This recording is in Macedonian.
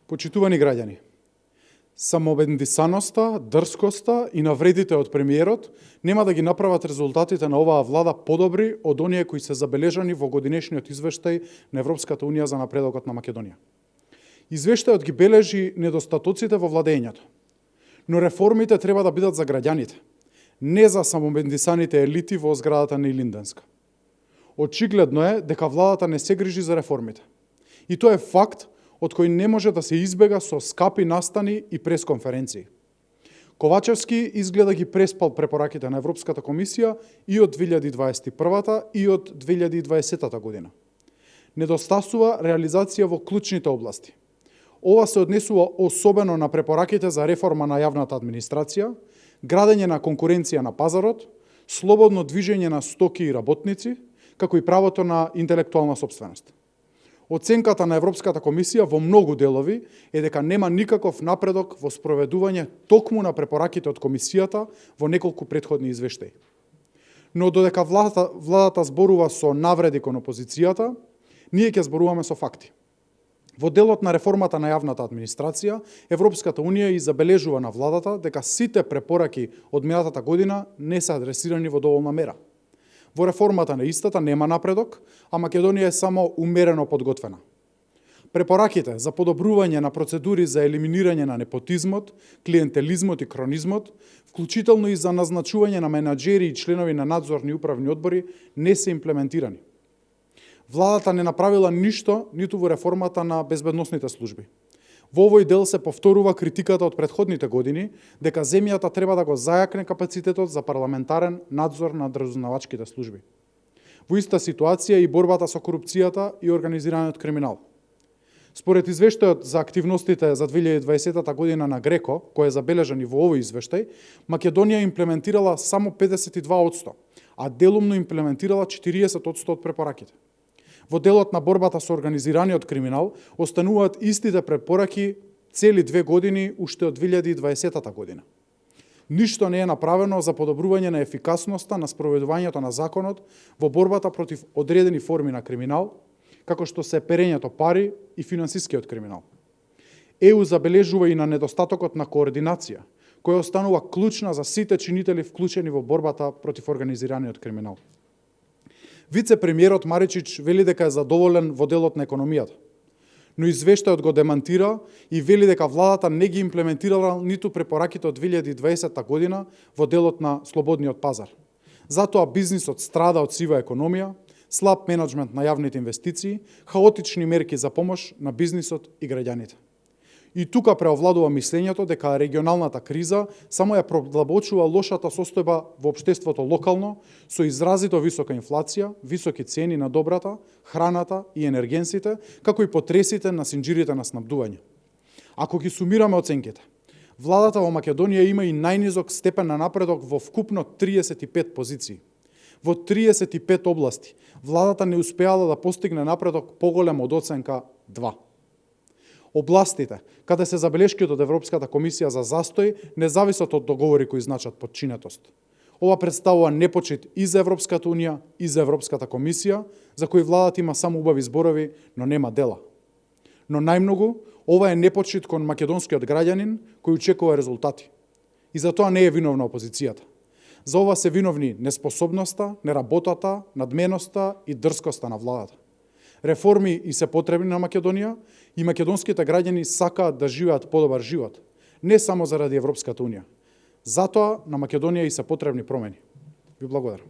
Почитувани граѓани, самообендисаноста, дрскоста и навредите од премиерот нема да ги направат резултатите на оваа влада подобри од оние кои се забележани во годинешниот извештај на Европската Унија за напредокот на Македонија. Извештајот ги бележи недостатоците во владењето, но реформите треба да бидат за граѓаните, не за самообендисаните елити во зградата на Илинденска. Очигледно е дека владата не се грижи за реформите. И тоа е факт од кој не може да се избега со скапи настани и пресконференции. Ковачевски изгледа ги преспал препораките на Европската комисија и од 2021 и од 2020 година. Недостасува реализација во клучните области. Ова се однесува особено на препораките за реформа на јавната администрација, градење на конкуренција на пазарот, слободно движење на стоки и работници, како и правото на интелектуална сопственост. Оценката на Европската комисија во многу делови е дека нема никаков напредок во спроведување токму на препораките од комисијата во неколку претходни извештаи. Но додека владата зборува со навреди кон опозицијата, ние ќе зборуваме со факти. Во делот на реформата на јавната администрација, Европската Унија и забележува на владата дека сите препораки од минатата година не се адресирани во доволна мера. Во реформата на истата нема напредок, а Македонија е само умерено подготвена. Препораките за подобрување на процедури за елиминирање на непотизмот, клиентелизмот и кронизмот, вклучително и за назначување на менаџери и членови на надзорни и управни одбори, не се имплементирани. Владата не направила ништо ниту во реформата на безбедносните служби. Во овој дел се повторува критиката од претходните години дека земјата треба да го зајакне капацитетот за парламентарен надзор над разузнавачките служби. Во иста ситуација и борбата со корупцијата и организираниот криминал. Според извештајот за активностите за 2020 година на Греко, кој е забележан и во овој извештај, Македонија имплементирала само 52%, а делумно имплементирала 40% од препораките. Во делот на борбата со организираниот криминал остануваат истите препораки цели 2 години уште од 2020 година. Ништо не е направено за подобрување на ефикасноста на спроведувањето на законот во борбата против одредени форми на криминал, како што се перењето пари и финансискиот криминал. ЕУ забележува и на недостатокот на координација, која останува клучна за сите чинители вклучени во борбата против организираниот криминал. Вице-премиерот Маричич вели дека е задоволен во делот на економијата, но извештајот го демантира и вели дека владата не ги имплементирала ниту препораките од 2020 година во делот на слободниот пазар. Затоа бизнисот страда од сива економија, слаб менеджмент на јавните инвестиции, хаотични мерки за помош на бизнисот и граѓаните. И тука преовладува мислењето дека регионалната криза само ја продлабочува лошата состојба во општеството локално, со изразито висока инфлација, високи цени на добрата, храната и енергенсите, како и потресите на синџирите на снабдување. Ако ги сумираме оценките, владата во Македонија има и најнизок степен на напредок во вкупно 35 позиции. Во 35 области, владата не успеала да постигне напредок поголем од оценка 2. Областите, каде се забелешки од Европската комисија за застој, не зависат од договори кои значат подчинетост. Ова представува непочит и за Европската Унија, и за Европската комисија, за кои владата има само убави зборови, но нема дела. Но најмногу, ова е непочит кон македонскиот граѓанин кој очекува резултати. И за тоа не е виновна опозицијата. За ова се виновни неспособноста, неработата, надменоста и дрскоста на владата. Реформи и се потребни на Македонија и македонските граѓани сакаат да живеат подобар живот, не само заради Европската Унија. Затоа на Македонија и се потребни промени. Ви благодарам.